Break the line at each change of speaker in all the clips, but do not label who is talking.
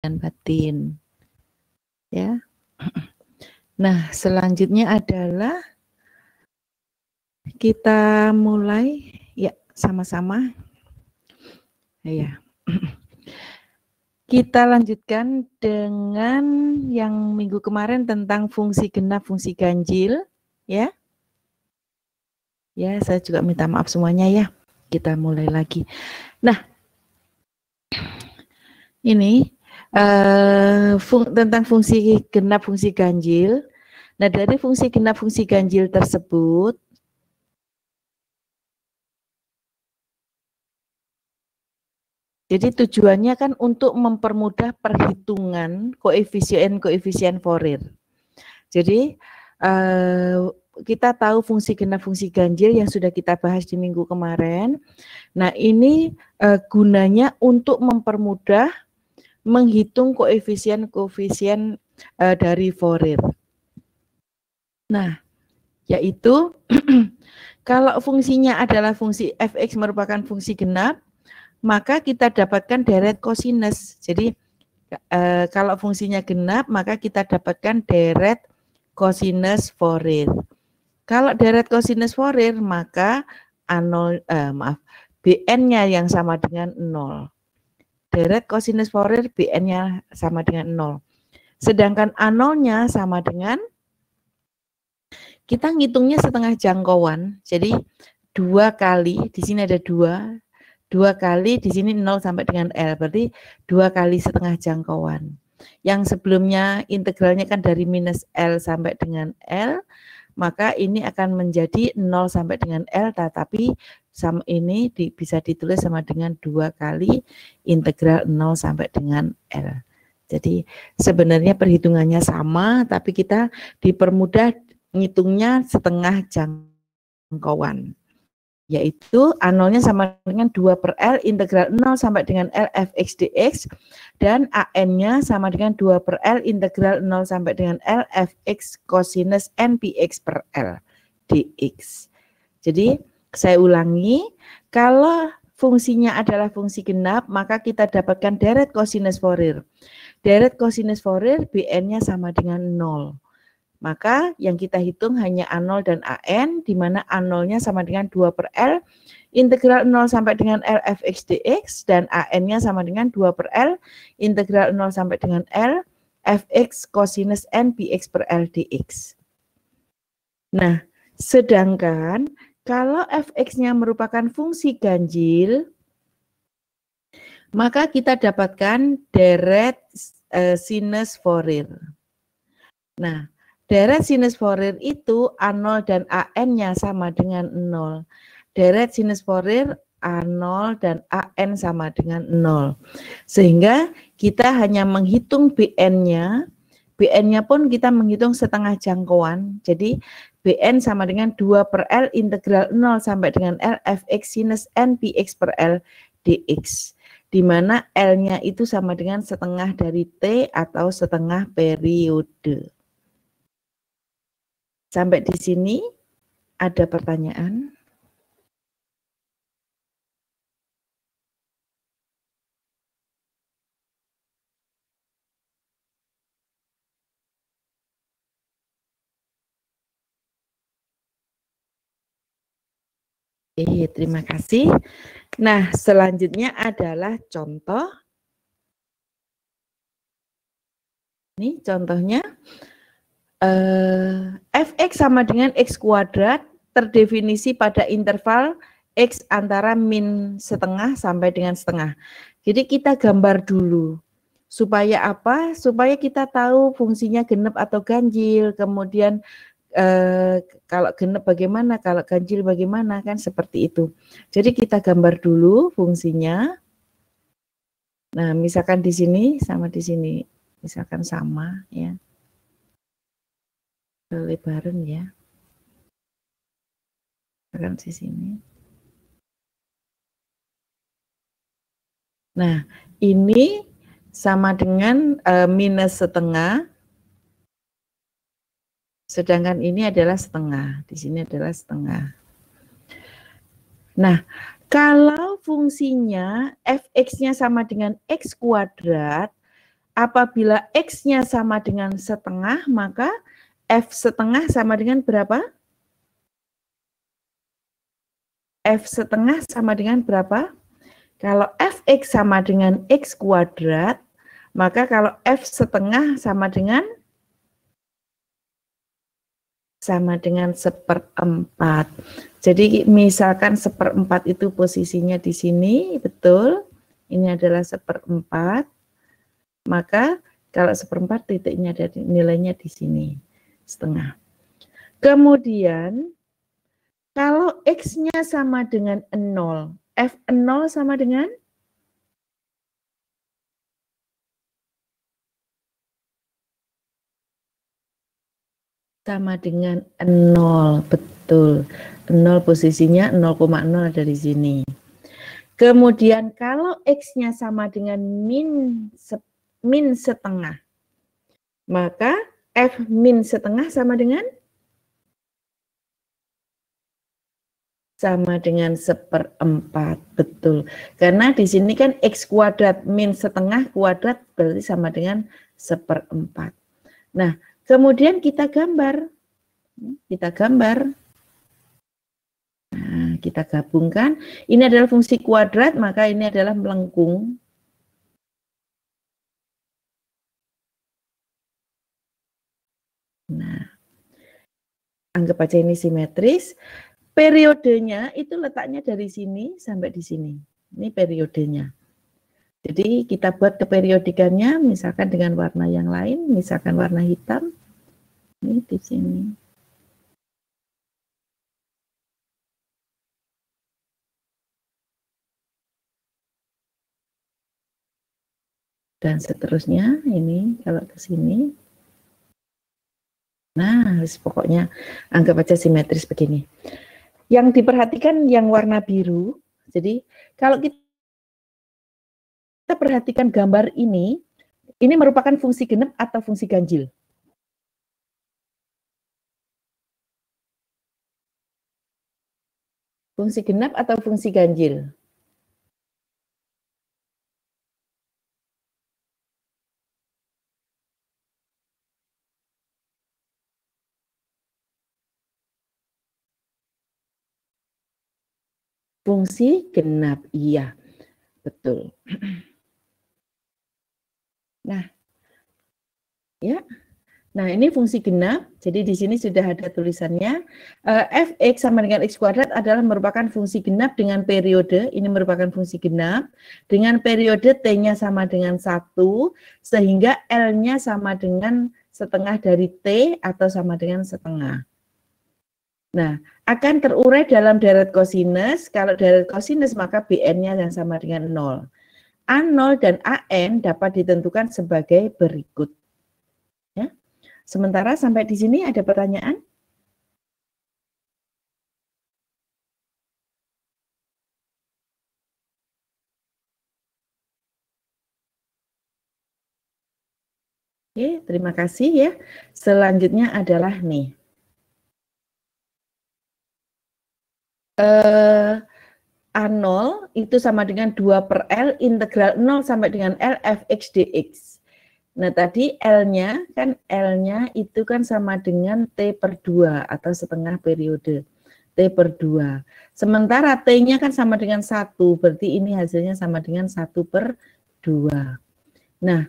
dan batin. Ya. Nah, selanjutnya adalah kita mulai ya sama-sama. Ya. Kita lanjutkan dengan yang minggu kemarin tentang fungsi genap, fungsi ganjil, ya. Ya, saya juga minta maaf semuanya ya. Kita mulai lagi. Nah, ini tentang fungsi genap, fungsi ganjil. Nah, dari fungsi genap, fungsi ganjil tersebut, jadi tujuannya kan untuk mempermudah perhitungan koefisien Fourier. Jadi kita tahu fungsi genap, fungsi ganjil yang sudah kita bahas di minggu kemarin. Nah, ini gunanya untuk mempermudah menghitung koefisien dari Fourier. Nah, yaitu kalau fungsinya adalah fungsi fx merupakan fungsi genap, maka kita dapatkan deret kosinus. Jadi kalau fungsinya genap, maka kita dapatkan deret kosinus Fourier. Kalau deret kosinus Fourier, maka Bn-nya yang sama dengan 0. Deret kosinus Fourier Bn-nya sama dengan 0. Sedangkan A0-nya sama dengan, kita ngitungnya setengah jangkauan. Jadi 2 kali, di sini ada 2 kali, di sini 0 sampai dengan L, berarti 2 kali setengah jangkauan. Yang sebelumnya integralnya kan dari minus L sampai dengan L, maka ini akan menjadi 0 sampai dengan L, tetapi ini bisa ditulis sama dengan 2 kali integral 0 sampai dengan L. Jadi sebenarnya perhitungannya sama, tapi kita dipermudah ngitungnya setengah jangkauan. Yaitu A0-nya sama dengan 2 per L integral 0 sampai dengan L fx dx, dan AN-nya sama dengan 2 per L integral 0 sampai dengan L fx cosinus npx per L dx. Jadi saya ulangi, kalau fungsinya adalah fungsi genap, maka kita dapatkan deret kosinus Fourier. Deret kosinus Fourier Bn-nya sama dengan 0. Maka yang kita hitung hanya A0 dan AN, di mana A0-nya sama dengan 2 per L, integral 0 sampai dengan L fx dx, dan AN-nya sama dengan 2 per L, integral 0 sampai dengan L, fx cosinus n px per L dx. Nah, sedangkan kalau fx-nya merupakan fungsi ganjil, maka kita dapatkan deret sinus Fourier. Nah, deret sinus Fourier itu A0 dan AN-nya sama dengan 0. Deret sinus Fourier A0 dan AN sama dengan 0. Sehingga kita hanya menghitung Bn-nya. Bn-nya pun kita menghitung setengah jangkauan. Jadi Bn sama dengan 2 per L integral 0 sampai dengan L fx sinus n px per L dx. Di mana L-nya itu sama dengan setengah dari T atau setengah periode. Sampai di sini ada pertanyaan? Terima kasih. Nah, selanjutnya adalah contoh. Ini contohnya. Fx sama dengan X kuadrat terdefinisi pada interval X antara min setengah sampai dengan setengah. Jadi kita gambar dulu. Supaya apa? Supaya kita tahu fungsinya genep atau ganjil. Kemudian kalau genep bagaimana, kalau ganjil bagaimana, kan seperti itu. Jadi kita gambar dulu fungsinya. Nah, misalkan di sini sama di sini. Misalkan sama ya. Lebaran ya. Akan di sini. Nah, ini sama dengan minus setengah. Sedangkan ini adalah setengah. Di sini adalah setengah. Nah, kalau fungsinya fx-nya sama dengan x kuadrat, Apabila X-nya sama dengan setengah, maka F setengah sama dengan berapa? F setengah sama dengan berapa? Kalau Fx sama dengan X kuadrat, maka kalau F setengah sama dengan seperempat. Jadi misalkan seperempat itu posisinya di sini, betul. Ini adalah seperempat. Maka kalau seperempat titiknya ada nilainya di sini, setengah. Kemudian kalau X-nya sama dengan 0, F0 sama dengan sama dengan 0, betul. 0 posisinya 0,0 ada di sini. Kemudian kalau X-nya sama dengan min setengah, maka F min setengah sama dengan seperempat, betul. Karena di sini kan X kuadrat min setengah kuadrat berarti sama dengan seperempat. Nah, kemudian kita gambar. Nah, kita gabungkan. Ini adalah fungsi kuadrat, maka ini adalah melengkung. Nah, anggap aja ini simetris. Periodenya itu letaknya dari sini sampai di sini. Ini periodenya. Jadi kita buat keperiodikannya, misalkan dengan warna yang lain, misalkan warna hitam. Ini di sini. Dan seterusnya, ini kalau ke sini. Nah, pokoknya anggap aja simetris begini. Yang diperhatikan yang warna biru. Jadi kalau kita perhatikan gambar ini merupakan fungsi genap atau fungsi ganjil? Fungsi genap atau fungsi ganjil? Fungsi genap, iya, betul. Nah, ya. Nah, ini fungsi genap. Jadi di sini sudah ada tulisannya. Fx sama dengan x kuadrat adalah merupakan fungsi genap dengan periode. Ini merupakan fungsi genap. Dengan periode t-nya sama dengan 1, sehingga L-nya sama dengan setengah dari t atau sama dengan setengah. Nah, akan terurai dalam deret kosinus. Kalau deret kosinus, maka Bn-nya yang sama dengan 0. A0 dan AN dapat ditentukan sebagai berikut. Ya. Sementara sampai di sini ada pertanyaan? Oke, terima kasih ya. Selanjutnya adalah nih. A0 itu sama dengan 2 per L integral 0 sampai dengan L fx dx. Nah tadi L-nya kan itu kan sama dengan T per 2 atau setengah periode. T per 2. Sementara T-nya kan sama dengan 1, berarti ini hasilnya sama dengan 1 per 2. Nah,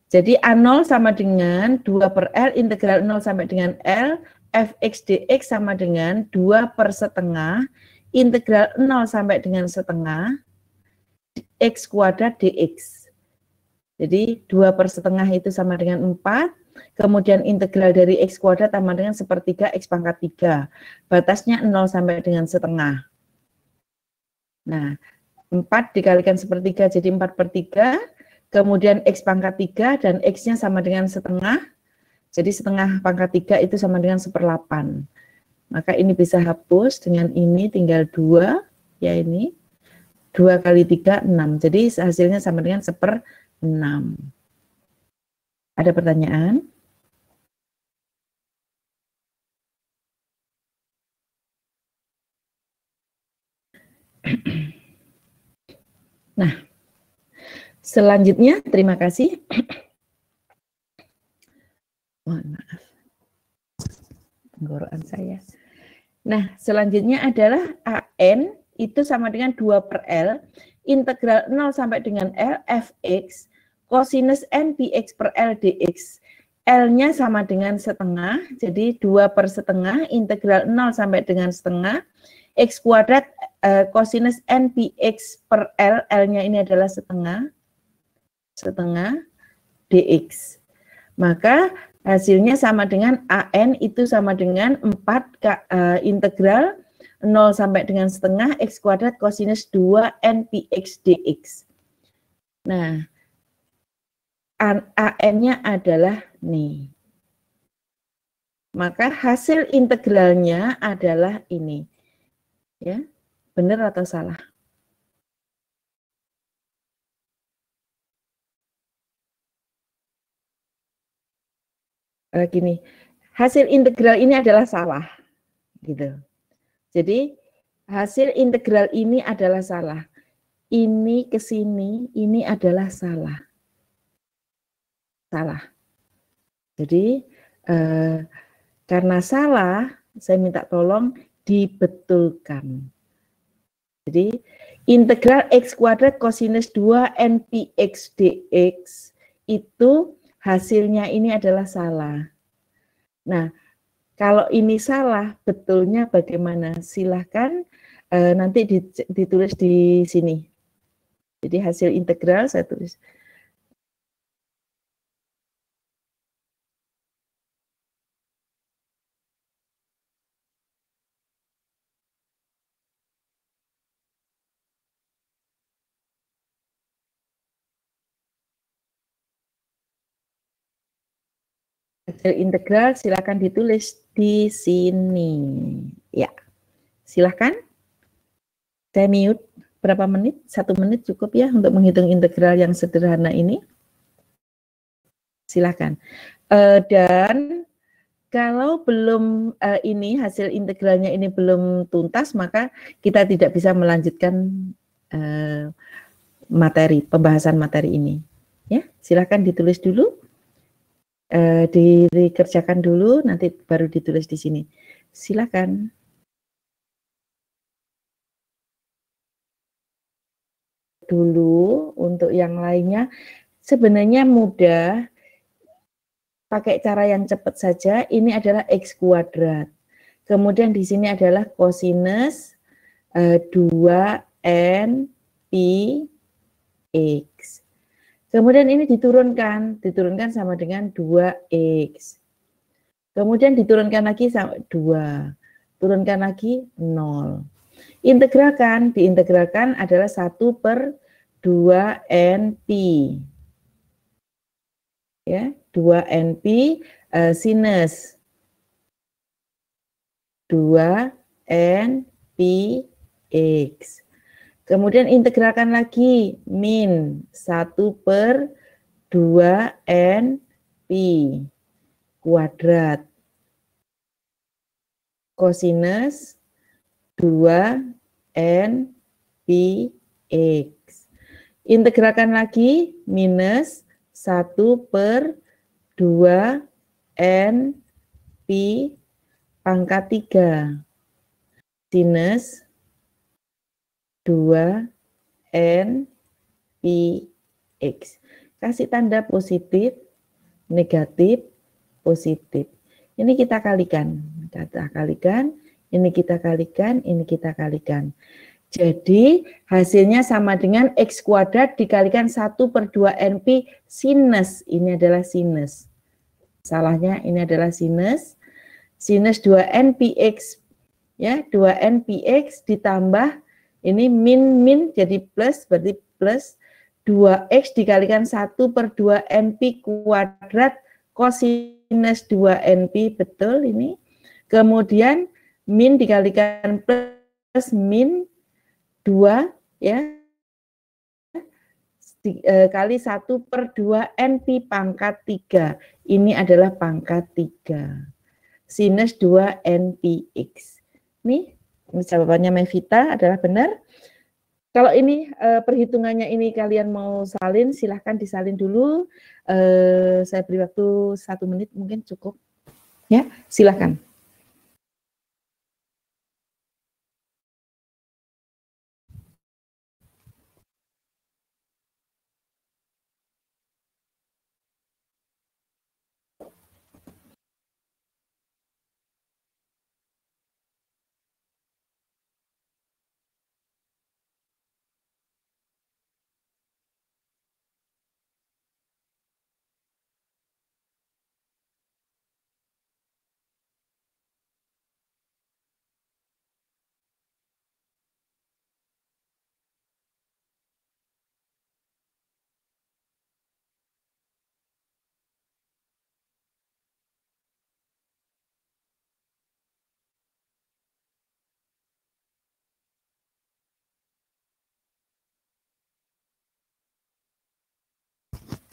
jadi A0 sama dengan 2 per L integral 0 sampai dengan L fx dx sama dengan 2 per setengah integral 0 sampai dengan setengah x kuadrat dx. Jadi 2 per setengah itu sama dengan 4, kemudian integral dari x kuadrat sama dengan sepertiga x pangkat 3. Batasnya 0 sampai dengan setengah. Nah, 4 dikalikan sepertiga jadi 4 per 3, kemudian x pangkat 3 dan x-nya sama dengan setengah, jadi setengah pangkat 3 itu sama dengan 1/8. Maka ini bisa hapus, dengan ini tinggal 2, ya ini. 2 kali 3, 6. Jadi hasilnya sama dengan 1/6. Ada pertanyaan? Nah, Selanjutnya, terima kasih. Mohon maaf. Tenggorokan saya. Nah, selanjutnya adalah AN itu sama dengan 2/L, integral 0 sampai dengan L, fx, cosinus n px per L dx. L-nya sama dengan setengah, jadi 2/setengah, integral 0 sampai dengan setengah, x kuadrat cosinus n px per L, L-nya ini adalah setengah dx. Maka hasilnya sama dengan AN itu sama dengan 4 integral 0 sampai dengan setengah x kuadrat cosinus 2 n px dx. Nah, AN-nya adalah nih. Maka hasil integralnya adalah ini. Ya, benar atau salah? Gini, hasil integral ini adalah salah, gitu. Jadi hasil integral ini adalah salah. Ini ke sini, ini adalah salah. Salah. Jadi karena salah, saya minta tolong dibetulkan. Jadi integral x kuadrat cosinus 2 n px dx itu hasilnya ini adalah salah. Nah, kalau ini salah, betulnya bagaimana? Silahkan nanti ditulis di sini. Jadi hasil integral saya tulis. Hasil integral silakan ditulis di sini. Ya, silakan. Saya mute berapa menit? 1 menit cukup ya untuk menghitung integral yang sederhana ini. Silakan. Dan kalau belum ini hasil integralnya ini belum tuntas, maka kita tidak bisa melanjutkan pembahasan materi ini. Ya, silakan ditulis dulu. Dikerjakan dulu, nanti baru ditulis di sini. Silakan. Dulu untuk yang lainnya sebenarnya mudah, pakai cara yang cepat saja. Ini adalah x kuadrat. Kemudian di sini adalah cosinus 2n px. Kemudian ini diturunkan sama dengan 2x. Kemudian diturunkan lagi sama 2. Turunkan lagi 0. Integralkan, diintegralkan adalah 1/2np. Ya, 2np sinus 2npx. Kemudian integralkan lagi min 1/2np kuadrat cosinus 2npx. Integralkan lagi minus 1/2np pangkat 3 sinus 2npx. Kasih tanda positif, negatif, positif. Ini kita kalikan. Ini kita kalikan, ini kita kalikan. Jadi hasilnya sama dengan x kuadrat dikalikan 1/2np sinus. Ini adalah sinus. Salahnya ini adalah sinus. Sinus 2npx, ya, 2npx ditambah ini min jadi plus, berarti plus 2x dikalikan 1/2np kuadrat cosinus 2np, betul ini. Kemudian min dikalikan plus min 2, ya, kali 1/2np pangkat 3. Ini adalah pangkat 3. Sinus 2npx. Nih, jawabannya Mevita adalah benar. Kalau ini perhitungannya ini kalian mau salin, silahkan disalin dulu. Saya beri waktu 1 menit mungkin cukup. Ya, silahkan.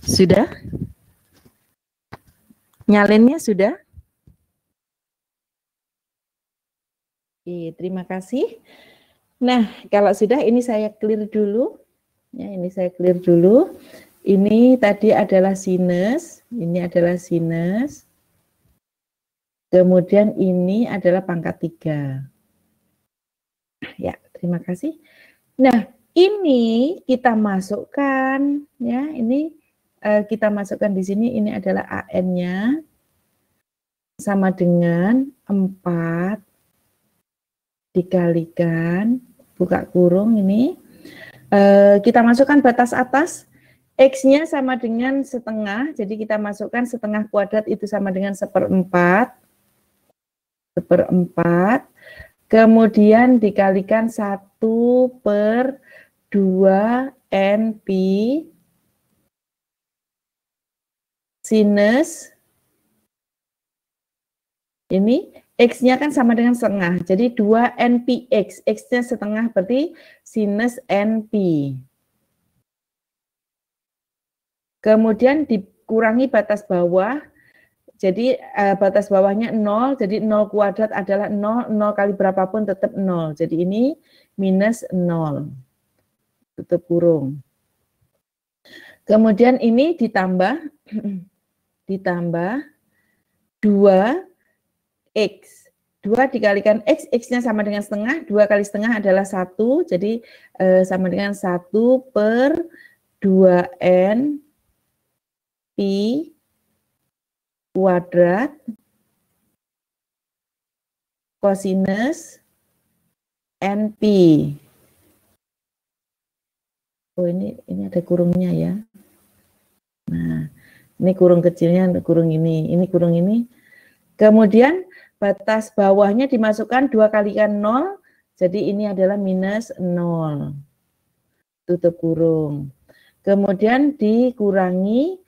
Sudah? Nyalinnya sudah? Oke, terima kasih. Nah, kalau sudah ini saya clear dulu. Ya, ini saya clear dulu. Ini tadi adalah sinus, ini adalah sinus. Kemudian ini adalah pangkat 3. Ya, terima kasih. Nah, ini kita masukkan ya, ini kita masukkan di sini, ini adalah AN-nya sama dengan 4 dikalikan, buka kurung ini, kita masukkan batas atas, X-nya sama dengan setengah, jadi kita masukkan setengah kuadrat itu sama dengan 1/4, kemudian dikalikan 1/2 NP sinus, ini X-nya kan sama dengan setengah, jadi 2 NPX, X-nya setengah berarti sinus NP. Kemudian dikurangi batas bawah, jadi batas bawahnya 0, jadi 0 kuadrat adalah 0, 0 kali berapapun tetap 0. Jadi ini minus 0, tutup kurung. Kemudian ini ditambah 2X. 2 dikalikan X, X-nya sama dengan setengah, 2 kali setengah adalah 1, jadi sama dengan 1/2N Pi kuadrat kosinus NP. Oh, ini ada kurungnya ya. Nah, ini kurung kecilnya, kurung ini kurung ini. Kemudian batas bawahnya dimasukkan 2 kalikan 0, jadi ini adalah minus 0. Tutup kurung. Kemudian dikurangi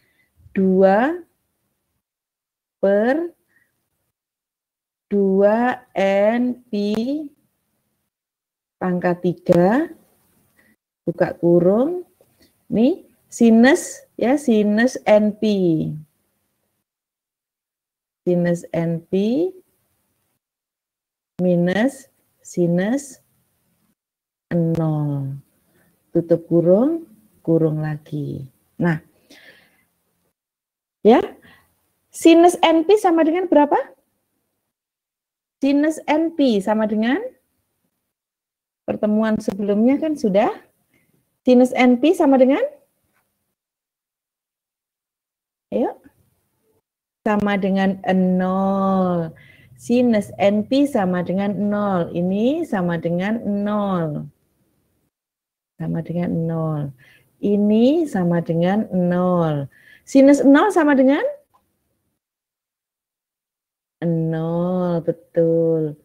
2/2NP pangkat 3, buka kurung, ini sinus ya, sinus NP. Sinus NP minus sinus 0. Tutup kurung, kurung lagi. Nah, ya, sinus NP sama dengan berapa? Sinus NP sama dengan pertemuan sebelumnya kan sudah. Sinus NP sama dengan? Ayo. Sama dengan 0. Sinus NP sama dengan 0. Ini sama dengan 0. Sama dengan 0. Ini sama dengan 0. Sinus 0 sama dengan? 0, betul.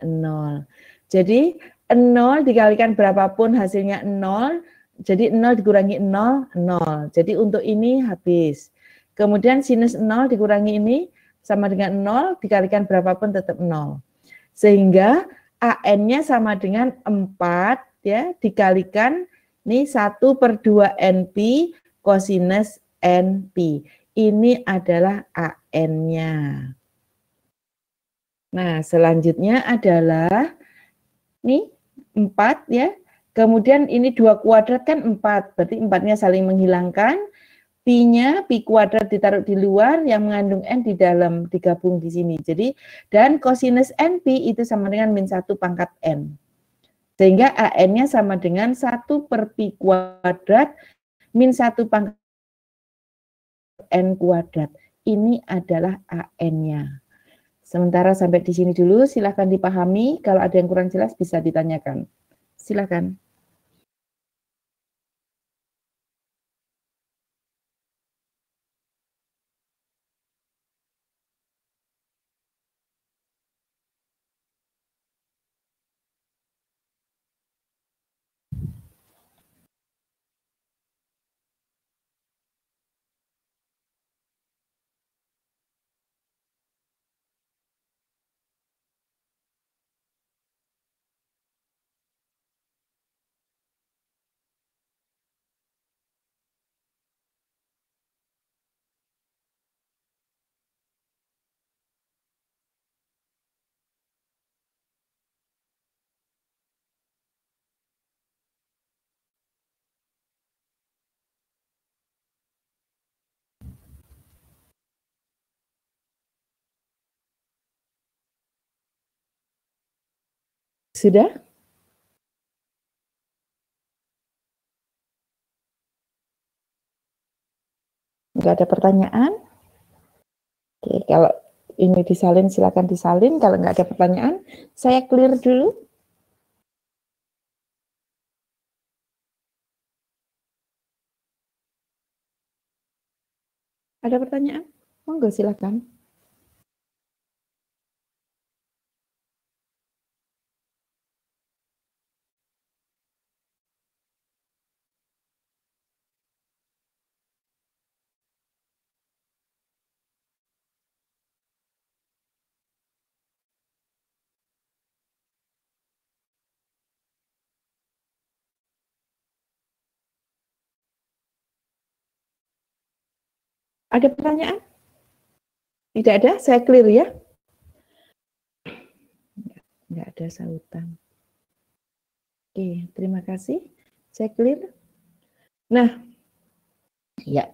0. Jadi 0 dikalikan berapapun hasilnya 0. Jadi 0 dikurangi 0, 0. Jadi untuk ini habis. Kemudian sinus 0 dikurangi ini sama dengan 0, dikalikan berapapun tetap 0. Sehingga AN-nya sama dengan 4 ya, dikalikan ini 1/2 NP kosinus NP. Ini adalah AN-nya. Nah, selanjutnya adalah ini 4 ya, Kemudian ini 2 kuadrat kan 4, berarti 4-nya saling menghilangkan. Pi-nya, pi kuadrat ditaruh di luar, yang mengandung N di dalam, digabung di sini. Jadi, dan kosinus NP itu sama dengan min 1 pangkat N. Sehingga AN-nya sama dengan 1 per pi kuadrat min 1 pangkat N kuadrat. Ini adalah AN-nya. Sementara sampai di sini dulu, silakan dipahami. Kalau ada yang kurang jelas bisa ditanyakan. Silakan. Sudah? Enggak ada pertanyaan? Oke, kalau ini disalin silakan disalin. Kalau enggak ada pertanyaan, saya clear dulu. Ada pertanyaan? Monggo silakan. Ada pertanyaan? Tidak ada, saya clear ya. Enggak ada sautan. Oke, terima kasih. Saya clear. Nah, ya.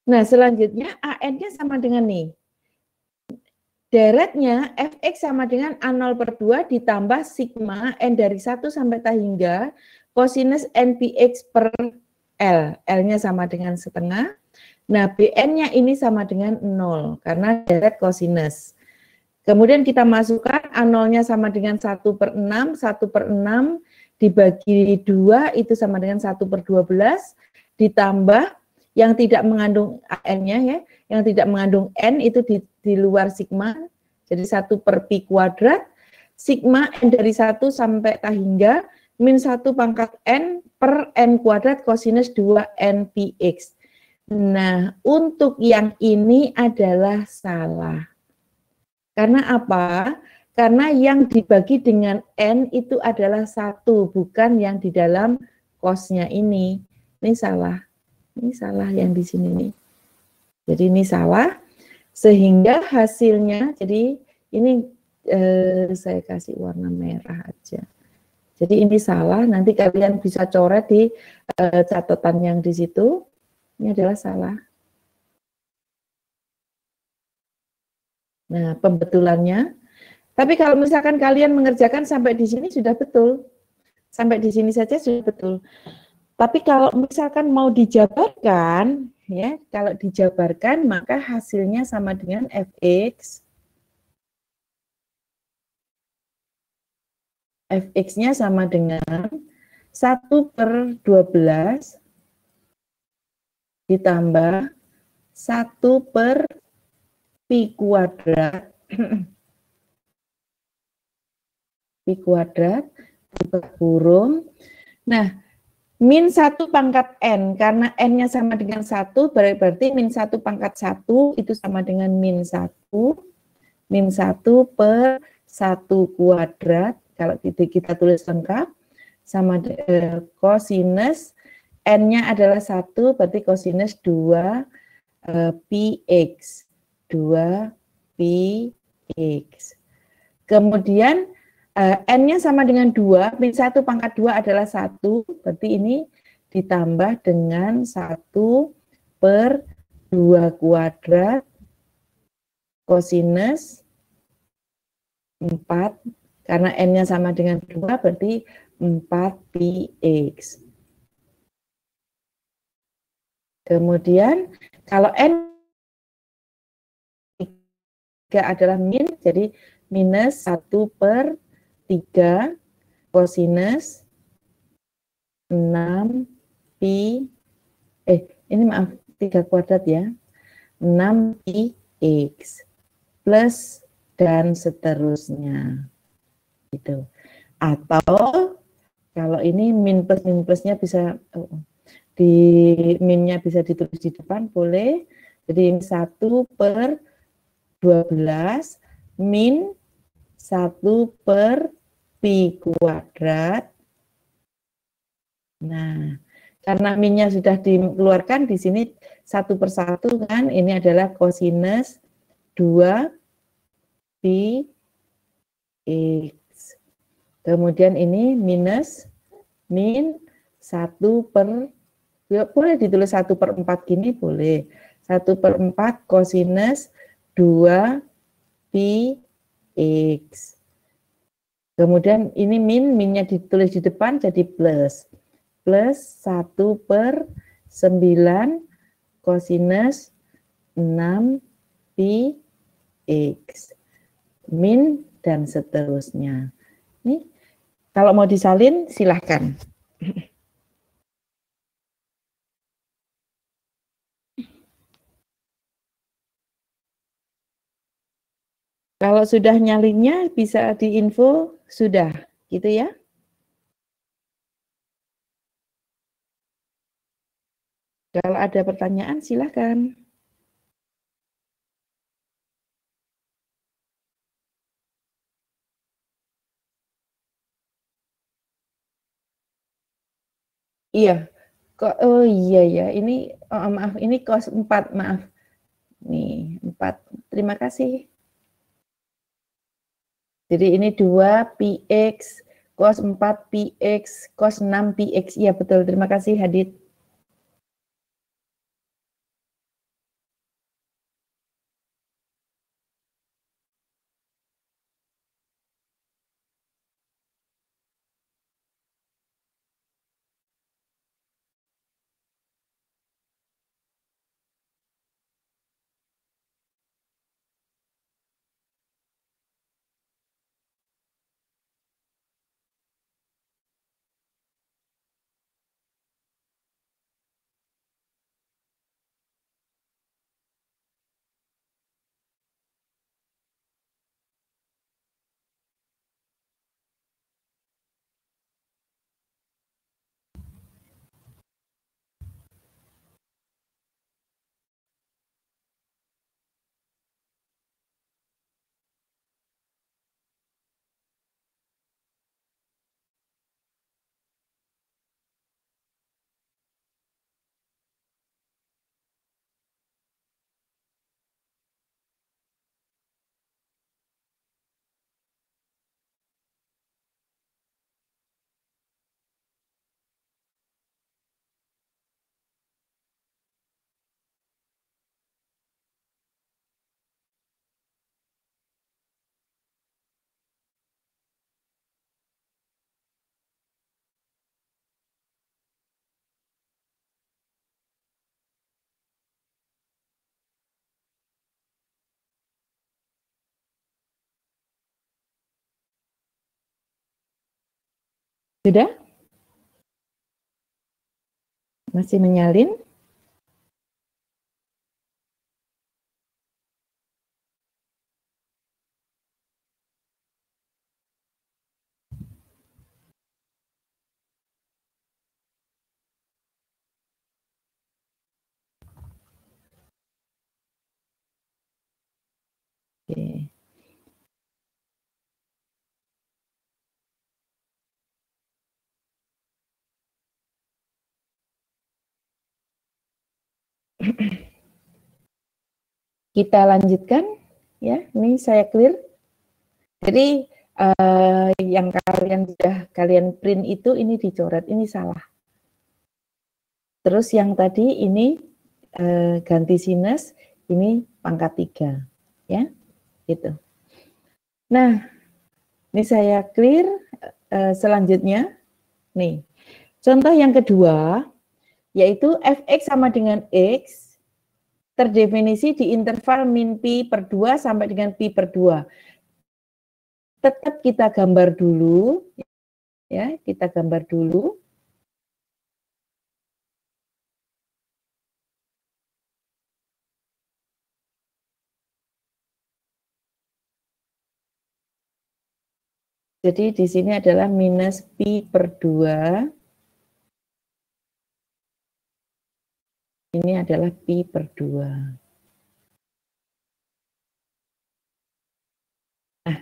Nah, selanjutnya AN-nya sama dengan nih. Deretnya Fx sama dengan A0 per 2 ditambah sigma N dari 1 sampai tak hingga kosinus NPX per L. L-nya sama dengan setengah. Nah, Bn-nya ini sama dengan 0 karena deret kosinus. Kemudian kita masukkan A0-nya sama dengan 1 per 6. 1 per 6 dibagi 2 itu sama dengan 1 per 12 ditambah yang tidak mengandung AN-nya ya, yang tidak mengandung N itu di luar sigma, jadi 1 per pi kuadrat, sigma N dari 1 sampai tak hingga, min 1 pangkat N per N kuadrat kosinus 2 NPX. Nah, untuk yang ini adalah salah. Karena apa? Karena yang dibagi dengan N itu adalah 1, bukan yang di dalam kosnya ini. Ini salah. Ini salah yang di sini nih. Jadi ini salah, sehingga hasilnya, jadi ini saya kasih warna merah aja. Jadi ini salah, nanti kalian bisa coret di catatan yang di situ. Ini adalah salah. Nah, pembetulannya. Tapi kalau misalkan kalian mengerjakan sampai di sini sudah betul. Sampai di sini saja sudah betul. Tapi kalau misalkan mau dijabarkan, ya, kalau dijabarkan maka hasilnya sama dengan Fx. Fx-nya sama dengan 1 per 12 ditambah 1 per pi kuadrat. Pi kuadrat, buka kurung. Nah, min 1 pangkat N, karena N-nya sama dengan 1, berarti min 1 pangkat 1 itu sama dengan min 1 per 1 kuadrat, kalau kita tulis lengkap, sama kosinus, N-nya adalah 1, berarti kosinus 2 px, 2 px. Kemudian N-nya sama dengan 2, min 1 pangkat 2 adalah 1, berarti ini ditambah dengan 1 per 2 kuadrat kosinus 4, karena N-nya sama dengan 2, berarti 4 px. Kemudian, kalau N 3 adalah min, jadi minus 1 per 3 kosinus 6 pi, ini maaf, 3 kuadrat ya, 6 pi x, plus dan seterusnya. Gitu. Atau, kalau ini min plusnya bisa, di minnya bisa ditulis di depan, boleh. Jadi ini 1 per 12 min 1 per pi kuadrat. Nah, karena minnya sudah dikeluarkan di sini 1 per 1 kan, ini adalah kosinus 2 pi x. Kemudian ini minus min 1 per, boleh ditulis 1 per 4 gini, boleh. 1 per 4 kosinus 2 pi x. Kemudian ini minnya ditulis di depan jadi plus. Plus 1 per 9 kosinus 6 pi x. Min dan seterusnya. Nih, kalau mau disalin silahkan. Kalau sudah nyalinnya bisa diinfo sudah, gitu ya. Kalau ada pertanyaan silahkan. Iya, kok, oh iya ya, ini maaf, ini cos 4, maaf. Nih, 4. Terima kasih. Jadi ini 2 px, cos 4 px, cos 6 px. Iya betul, terima kasih Hadid. Sudah? Masih menyalin? Oke. Kita lanjutkan ya, ini saya clear. Jadi yang kalian print itu ini dicoret, ini salah. Terus yang tadi ini ganti sinus, ini pangkat 3, ya, gitu. Nah, ini saya clear. Selanjutnya, nih, contoh yang kedua, yaitu fx sama dengan x, terdefinisi di interval min pi per 2 sampai dengan pi per 2. Tetap kita gambar dulu, ya, kita gambar dulu. Jadi di sini adalah minus pi per 2. Ini adalah pi per 2. Nah,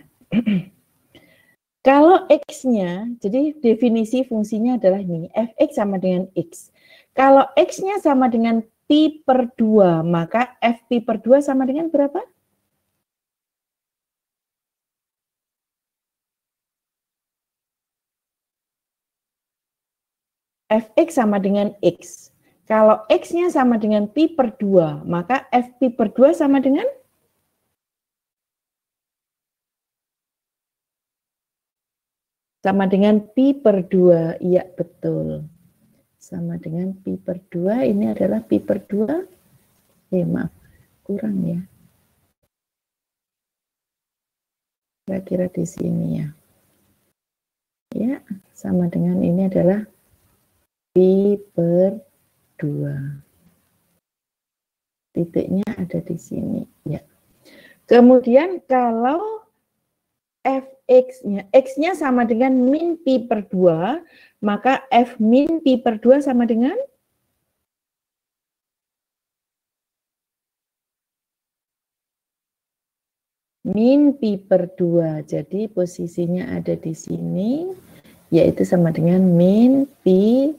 kalau x-nya, jadi definisi fungsinya adalah ini, fx sama dengan x. Kalau x-nya sama dengan pi per 2, maka f pi per 2 sama dengan berapa? Fx sama dengan x. Kalau x-nya sama dengan pi per 2, maka f pi per 2 sama dengan? Sama dengan pi per 2, iya betul. Sama dengan pi per 2, ini adalah pi per 2. Maaf, kurang ya. Kira-kira di sini ya. Ya, sama dengan ini adalah pi per 2. Titiknya ada di sini, ya. Kemudian kalau fx-nya, x-nya sama dengan min pi per 2, maka f min pi per 2 sama dengan? Min pi per 2, jadi posisinya ada di sini, yaitu sama dengan min pi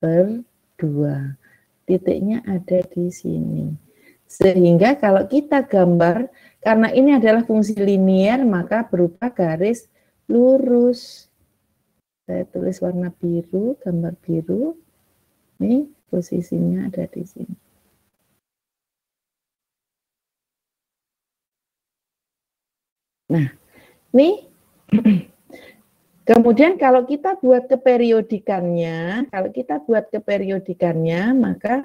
per 2. Titiknya ada di sini. Sehingga kalau kita gambar, karena ini adalah fungsi linier, maka berupa garis lurus. Saya tulis warna biru, gambar biru. Ini posisinya ada di sini. Nah, ini kemudian kalau kita buat keperiodikannya, maka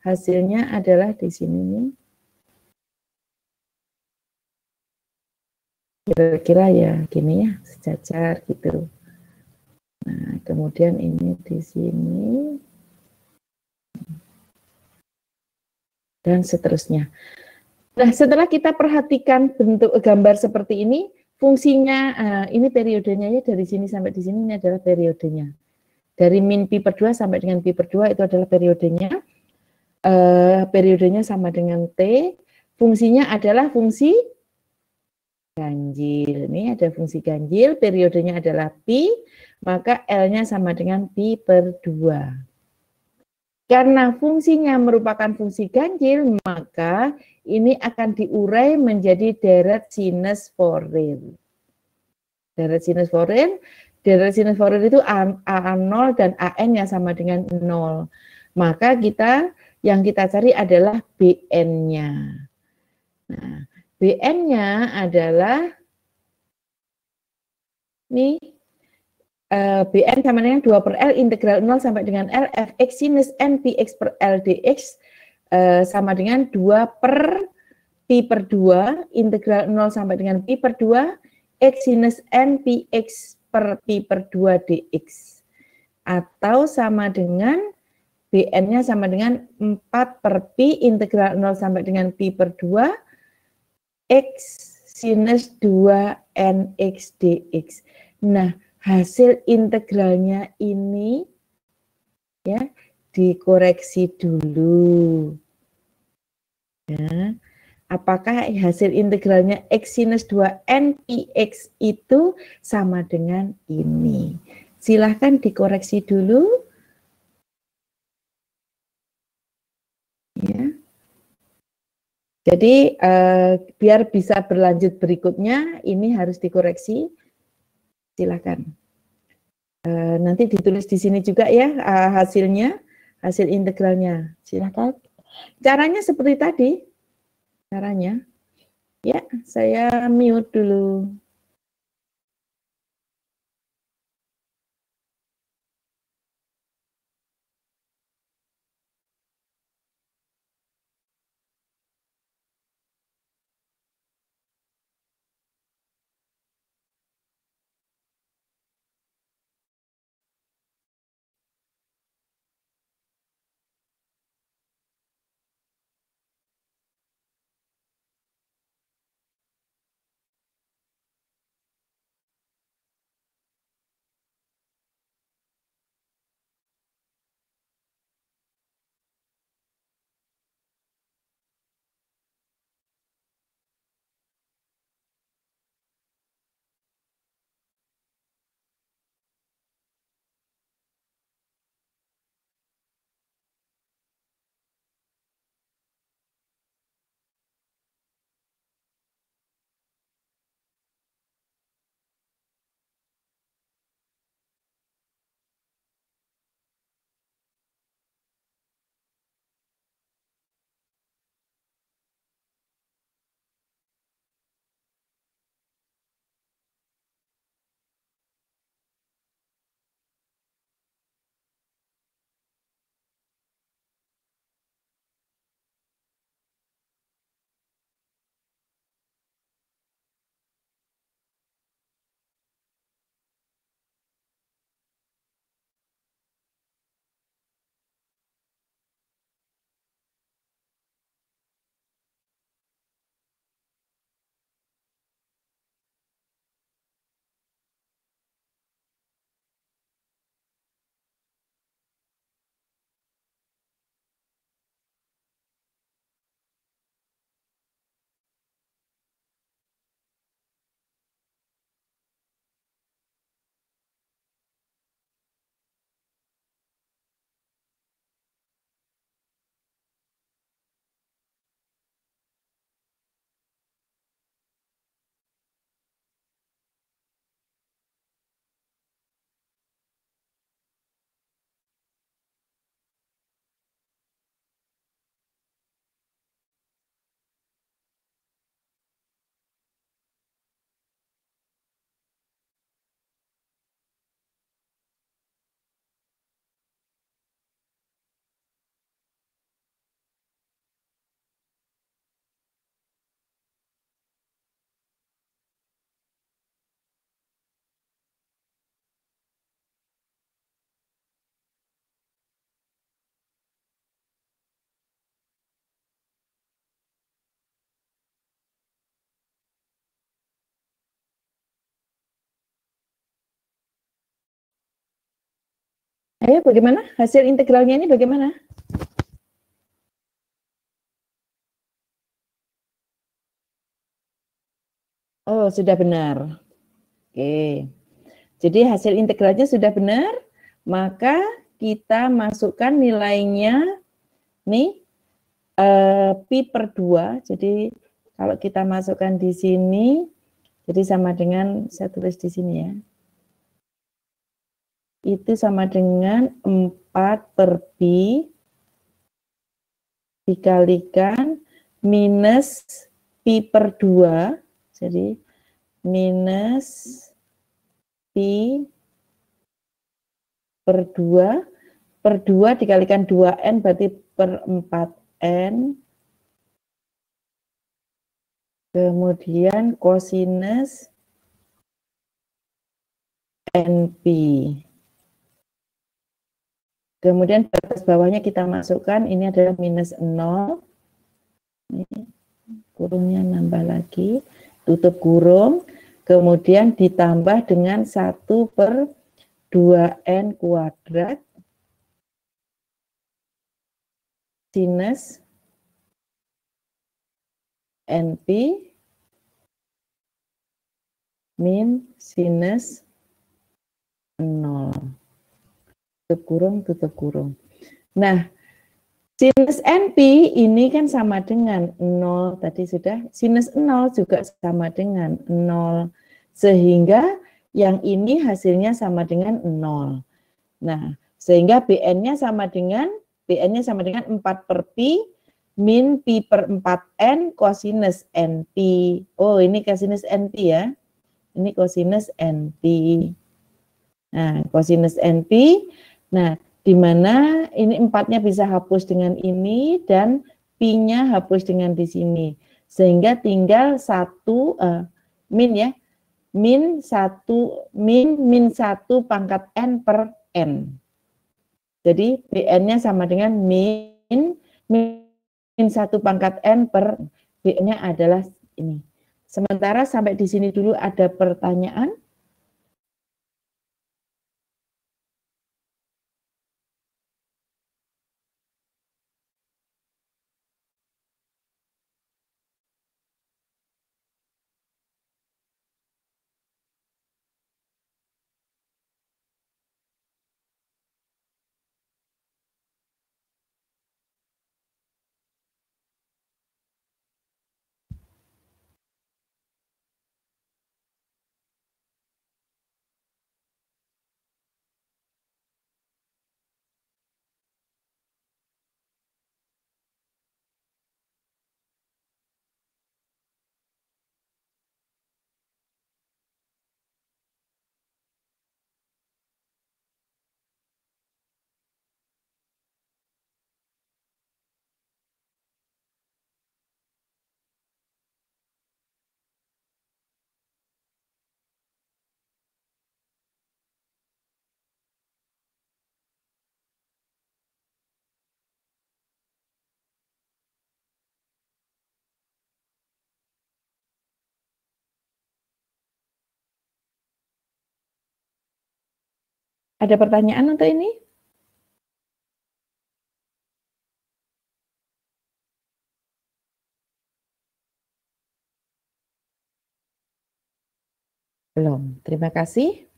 hasilnya adalah di sini nih. Kira-kira ya gini ya, sejajar gitu. Nah, kemudian ini di sini dan seterusnya. Nah, setelah kita perhatikan bentuk gambar seperti ini, fungsinya ini periodenya ya, dari sini sampai di sini ini adalah periodenya. Dari min pi per 2 sampai dengan pi per 2 itu adalah periodenya. Periodenya sama dengan T. Fungsinya adalah fungsi ganjil. Ini ada fungsi ganjil, periodenya adalah pi, maka L-nya sama dengan pi per 2. Karena fungsinya merupakan fungsi ganjil, maka ini akan diurai menjadi deret sinus Fourier. Deret sinus Fourier itu A0 dan AN-nya sama dengan 0. Maka yang kita cari adalah BN-nya. Nah, BN-nya adalah nih BN sama dengan 2 per L integral 0 sampai dengan L fx sinus n px per L dx sama dengan 2 per pi per 2 integral 0 sampai dengan pi per 2 x sinus n px per pi per 2 dx. Atau sama dengan BN-nya sama dengan 4 per pi integral 0 sampai dengan pi per 2 x sinus 2 nx dx. Nah, hasil integralnya ini ya dikoreksi dulu. Ya, apakah hasil integralnya x sinus 2 n px itu sama dengan ini? Silahkan dikoreksi dulu. Ya. Jadi biar bisa berlanjut berikutnya, ini harus dikoreksi. Silakan. Nanti ditulis di sini juga ya hasilnya, hasil integralnya. Silakan. Caranya seperti tadi. Caranya. Ya, saya mute dulu. Ayo, bagaimana hasil integralnya ini bagaimana? Oh, sudah benar. Oke. Jadi hasil integralnya sudah benar, maka kita masukkan nilainya nih pi per 2. Jadi kalau kita masukkan di sini, jadi sama dengan, saya tulis di sini ya. Itu sama dengan 4 per pi dikalikan minus pi per 2. Jadi minus pi per 2 dikalikan 2n berarti per 4n, kemudian kosinus np. Kemudian batas bawahnya kita masukkan, ini adalah minus 0. Ini kurungnya nambah lagi, tutup kurung, kemudian ditambah dengan 1 per 2n kuadrat sinus np min sinus 0. Tutup kurung. Nah, sinus NP ini kan sama dengan 0, tadi sudah. Sinus 0 juga sama dengan 0. Sehingga yang ini hasilnya sama dengan 0. Nah, sehingga BN-nya sama dengan 4 per Pi min Pi per 4N kosinus NP. Oh, ini kosinus NP ya. Ini kosinus NP. Nah, kosinus NP. Nah, di mana ini 4-nya bisa hapus dengan ini dan Pi-nya hapus dengan di sini. Sehingga tinggal 1 min ya. Min 1 pangkat N per N. Jadi BN-nya sama dengan min 1 pangkat N per BN-nya adalah ini. Sementara sampai di sini dulu ada pertanyaan. Ada pertanyaan untuk ini? Belum. Terima kasih.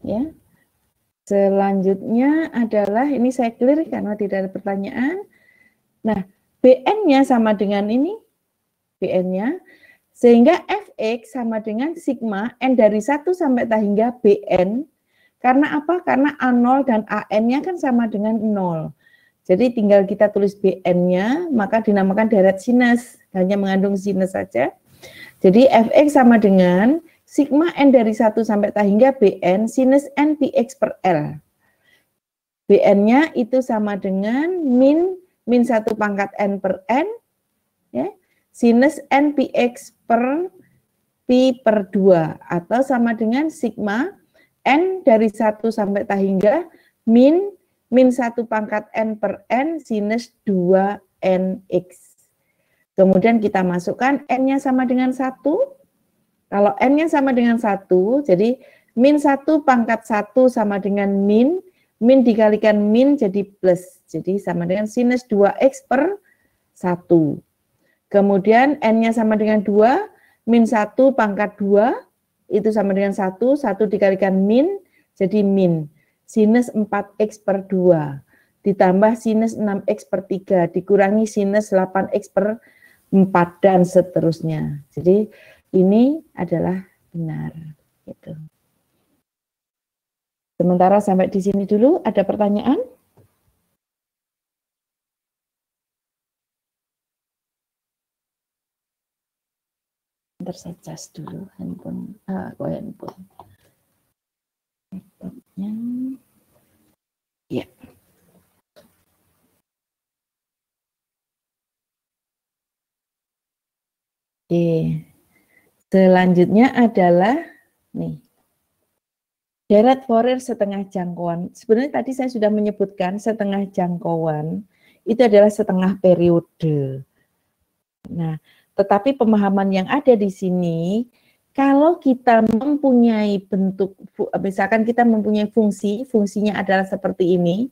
Ya. Selanjutnya adalah ini saya clear karena tidak ada pertanyaan. Nah, BN-nya sama dengan ini, BN-nya, sehingga Fx sama dengan sigma N dari 1 sampai hingga Bn. Karena apa? Karena A0 dan AN-nya kan sama dengan 0. Jadi tinggal kita tulis BN-nya, maka dinamakan deret sinus, hanya mengandung sinus saja. Jadi Fx sama dengan sigma N dari 1 sampai hingga Bn sinus N Px per L. Bn-nya itu sama dengan min 1 pangkat N per N, ya, sinus N Px per Pi per 2, atau sama dengan sigma N dari 1 sampai hingga min 1 pangkat N per N sinus 2NX. Kemudian kita masukkan N-nya sama dengan 1. Kalau N-nya sama dengan 1, jadi min 1 pangkat 1 sama dengan min dikalikan min jadi plus. Jadi sama dengan sinus 2X per 1. Kemudian N-nya sama dengan 2, min 1 pangkat 2, itu sama dengan 1 dikalikan min, jadi min. Sinus 4X per 2, ditambah sinus 6X per 3, dikurangi sinus 8X per 4, dan seterusnya. Jadi ini adalah benar. Gitu. Sementara sampai di sini dulu, ada pertanyaan? Ntar saya cas dulu handphone. Handphone. Laptopnya. Ya. Oke. Selanjutnya adalah nih. Deret Fourier setengah jangkauan. Sebenarnya tadi saya sudah menyebutkan setengah jangkauan itu adalah setengah periode. Nah, tetapi pemahaman yang ada di sini, kalau kita mempunyai bentuk, misalkan kita mempunyai fungsinya adalah seperti ini,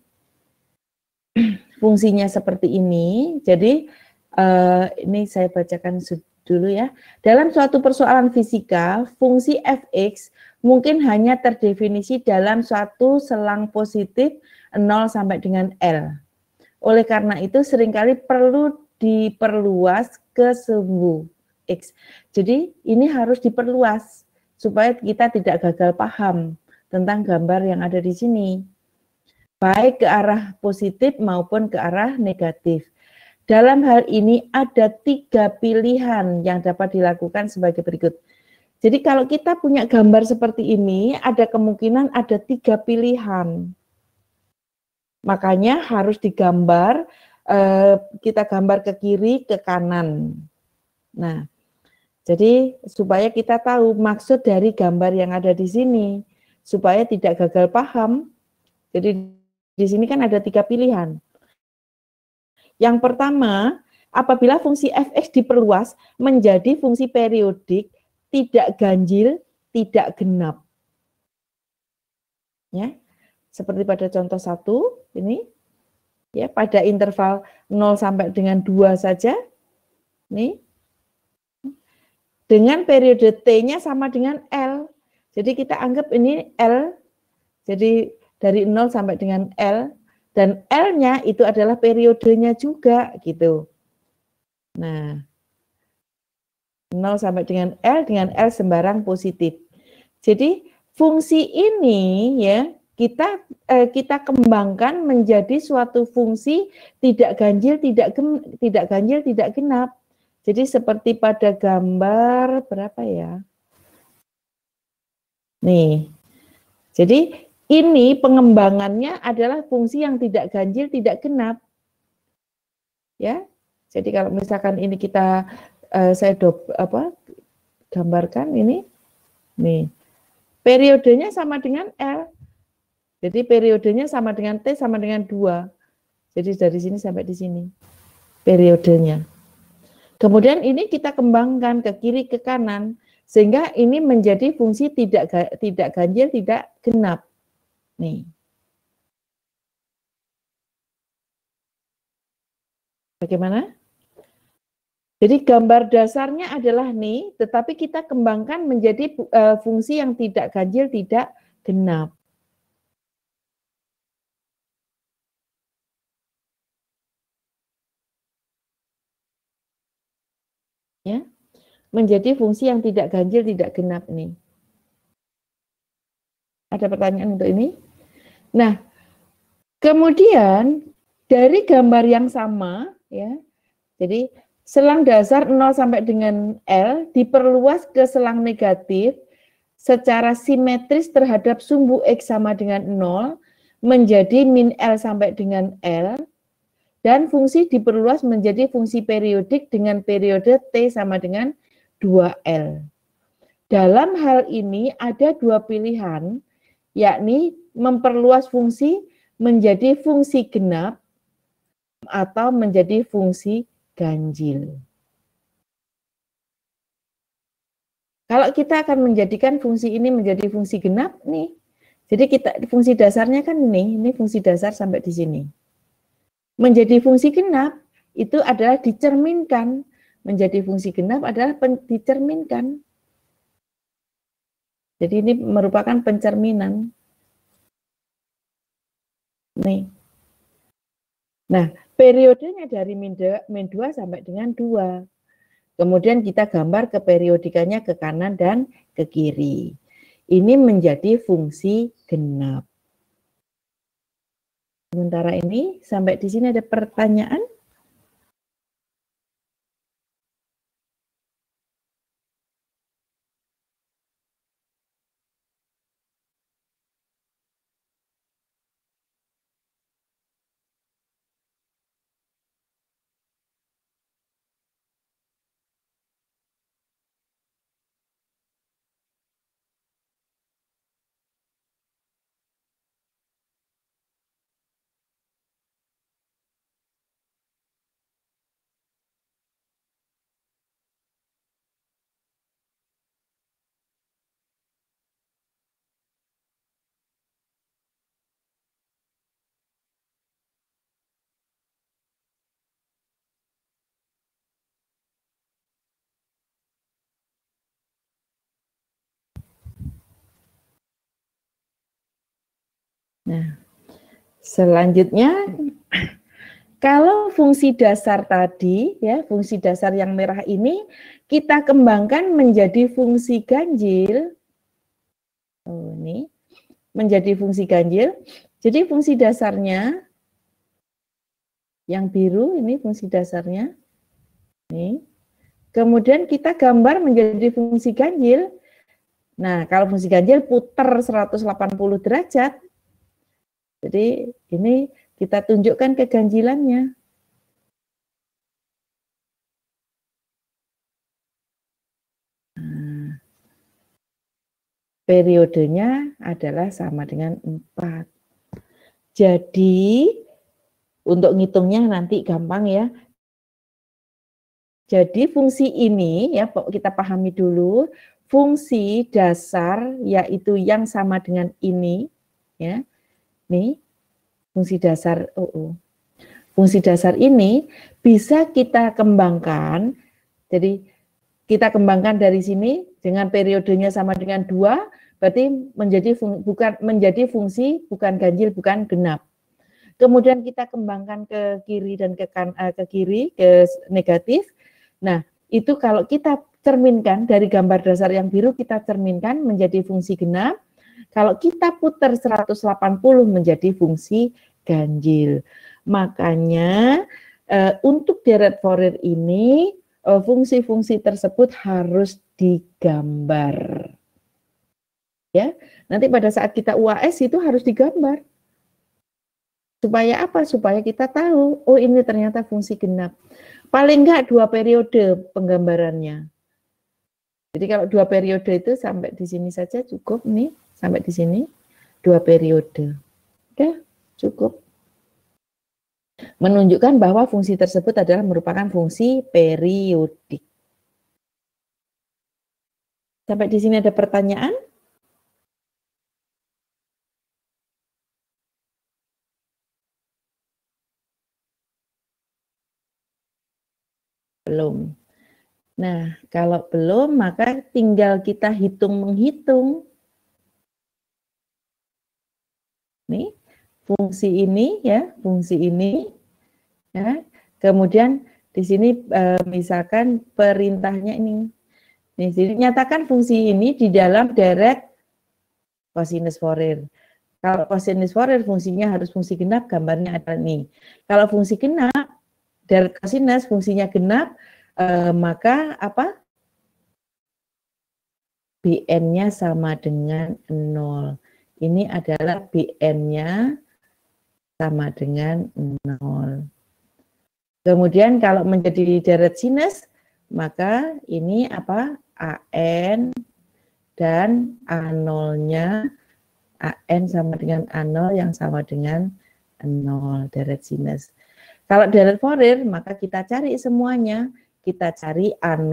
fungsinya seperti ini. Jadi ini saya bacakan dulu ya. Dalam suatu persoalan fisika, fungsi fx mungkin hanya terdefinisi dalam suatu selang positif 0 sampai dengan L. Oleh karena itu seringkali perlu diperluas ke sumbu X. Jadi ini harus diperluas supaya kita tidak gagal paham tentang gambar yang ada di sini, baik ke arah positif maupun ke arah negatif. Dalam hal ini ada 3 pilihan yang dapat dilakukan sebagai berikut. Jadi kalau kita punya gambar seperti ini, ada kemungkinan ada 3 pilihan. Makanya harus digambar, kita gambar ke kiri, ke kanan. Nah, jadi supaya kita tahu maksud dari gambar yang ada di sini, supaya tidak gagal paham. Jadi di sini kan ada 3 pilihan. Yang pertama, apabila fungsi fx diperluas menjadi fungsi periodik, tidak ganjil, tidak genap. Ya, seperti pada contoh 1 ini, ya pada interval 0 sampai dengan 2 saja, nih, dengan periode T-nya sama dengan L. Jadi kita anggap ini L, jadi dari 0 sampai dengan L, dan L-nya itu adalah periodenya juga, gitu. Nah, 0 sampai dengan L sembarang positif. Jadi fungsi ini ya kita kembangkan menjadi suatu fungsi tidak ganjil, tidak genap. Jadi seperti pada gambar berapa ya? Nih. Jadi ini pengembangannya adalah fungsi yang tidak ganjil, tidak genap. Ya. Jadi kalau misalkan ini kita saya gambarkan ini, nih, periodenya sama dengan L, jadi periodenya sama dengan T sama dengan 2, jadi dari sini sampai di sini, periodenya. Kemudian ini kita kembangkan ke kiri, ke kanan, sehingga ini menjadi fungsi tidak ganjil, tidak genap. Nih. Bagaimana? Jadi gambar dasarnya adalah nih, tetapi kita kembangkan menjadi fungsi yang tidak ganjil, tidak genap. Ya, menjadi fungsi yang tidak ganjil, tidak genap nih. Ada pertanyaan untuk ini? Nah, kemudian dari gambar yang sama, ya, jadi selang dasar 0 sampai dengan L diperluas ke selang negatif secara simetris terhadap sumbu X sama dengan 0 menjadi min L sampai dengan L, dan fungsi diperluas menjadi fungsi periodik dengan periode T sama dengan 2L. Dalam hal ini ada 2 pilihan, yakni memperluas fungsi menjadi fungsi genap atau menjadi fungsi ganjil. Kalau kita akan menjadikan fungsi ini menjadi fungsi genap nih, jadi fungsi dasarnya kan ini fungsi dasar sampai di sini. Menjadi fungsi genap itu adalah dicerminkan, menjadi fungsi genap adalah dicerminkan. Jadi ini merupakan pencerminan. Nih. Nah, periodenya dari min 2 sampai dengan 2. Kemudian kita gambar ke periodikannya ke kanan dan ke kiri. Ini menjadi fungsi genap. Sementara ini sampai di sini ada pertanyaan? Nah, selanjutnya Kalau fungsi dasar tadi, ya, fungsi dasar yang merah ini kita kembangkan menjadi fungsi ganjil. Oh, ini menjadi fungsi ganjil. Jadi fungsi dasarnya yang biru ini fungsi dasarnya. Ini. Kemudian kita gambar menjadi fungsi ganjil. Nah, kalau fungsi ganjil putar 180 derajat. Jadi ini kita tunjukkan keganjilannya. Nah, periodenya adalah sama dengan 4. Jadi untuk ngitungnya nanti gampang ya. Jadi fungsi ini ya kita pahami dulu, fungsi dasar yaitu yang sama dengan ini ya. Nih, fungsi dasar Fungsi dasar ini bisa kita kembangkan. Jadi kita kembangkan dari sini dengan periodenya sama dengan 2, berarti menjadi fungsi bukan ganjil, bukan genap. Kemudian kita kembangkan ke kiri dan ke kiri, ke negatif. Nah, itu kalau kita cerminkan dari gambar dasar yang biru, kita cerminkan menjadi fungsi genap. Kalau kita putar 180 menjadi fungsi ganjil. Makanya untuk deret Fourier ini fungsi-fungsi tersebut harus digambar. Ya, nanti pada saat kita UAS itu harus digambar. Supaya apa? Supaya kita tahu, oh ini ternyata fungsi genap. Paling enggak 2 periode penggambarannya. Jadi kalau 2 periode itu sampai di sini saja cukup nih, sampai di sini 2 periode. Oke, cukup. Menunjukkan bahwa fungsi tersebut adalah merupakan fungsi periodik. Sampai di sini ada pertanyaan? Belum. Nah, kalau belum, maka tinggal kita hitung-menghitung. Nih, fungsi ini ya, fungsi ini. Ya. Kemudian di sini misalkan perintahnya ini. Nih, jadi nyatakan fungsi ini di dalam deret kosinus Fourier. Kalau kosinus Fourier fungsinya harus fungsi genap, gambarnya ada nih. Kalau fungsi genap, deret kosinus fungsinya genap, maka apa? Bn-nya sama dengan 0. Ini adalah Bn-nya sama dengan 0. Kemudian kalau menjadi deret sinus, maka ini apa? An dan A0-nya, An sama dengan A0 yang sama dengan 0, deret sinus. Kalau deret Fourier, maka kita cari semuanya. Kita cari A0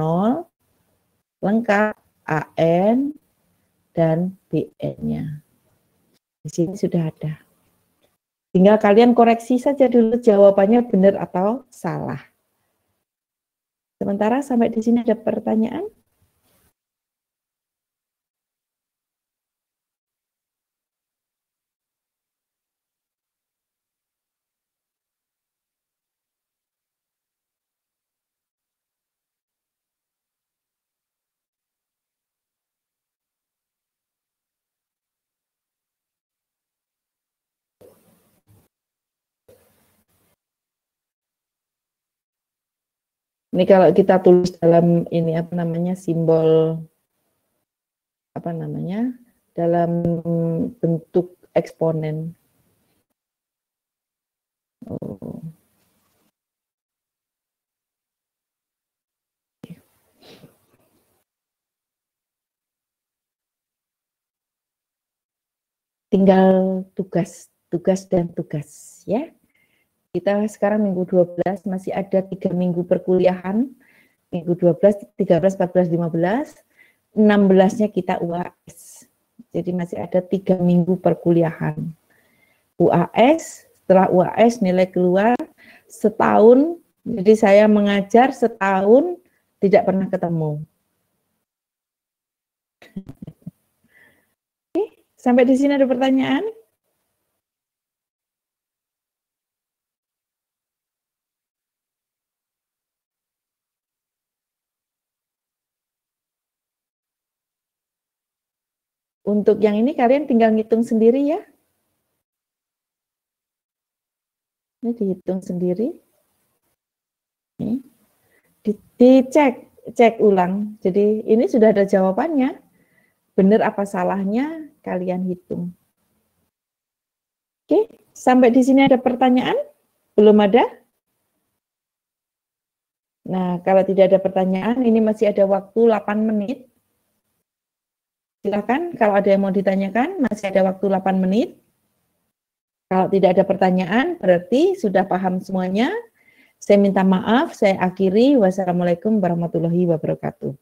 lengkap, An, dan Bn-nya. Di sini sudah ada. Tinggal kalian koreksi saja dulu jawabannya benar atau salah. Sementara sampai di sini ada pertanyaan? Ini kalau kita tulis dalam ini apa namanya simbol apa namanya dalam bentuk eksponen. Oh. Tinggal tugas dan tugas ya. Kita sekarang minggu 12 masih ada 3 minggu perkuliahan. Minggu 12, 13, 14, 15, 16-nya kita UAS. Jadi masih ada 3 minggu perkuliahan. UAS, setelah UAS nilai keluar setahun. Jadi saya mengajar setahun tidak pernah ketemu. Oke, sampai di sini ada pertanyaan? Untuk yang ini kalian tinggal ngitung sendiri ya. Ini dihitung sendiri. Ini. Cek ulang. Jadi ini sudah ada jawabannya. Benar apa salahnya kalian hitung. Oke, sampai di sini ada pertanyaan? Belum ada? Nah, kalau tidak ada pertanyaan, ini masih ada waktu 8 menit. Silakan kalau ada yang mau ditanyakan, masih ada waktu 8 menit. Kalau tidak ada pertanyaan, berarti sudah paham semuanya. Saya minta maaf, saya akhiri. Wassalamualaikum warahmatullahi wabarakatuh.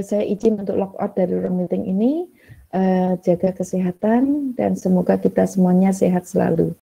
Saya izin untuk logout dari room meeting ini. Jaga kesehatan dan semoga kita semuanya sehat selalu.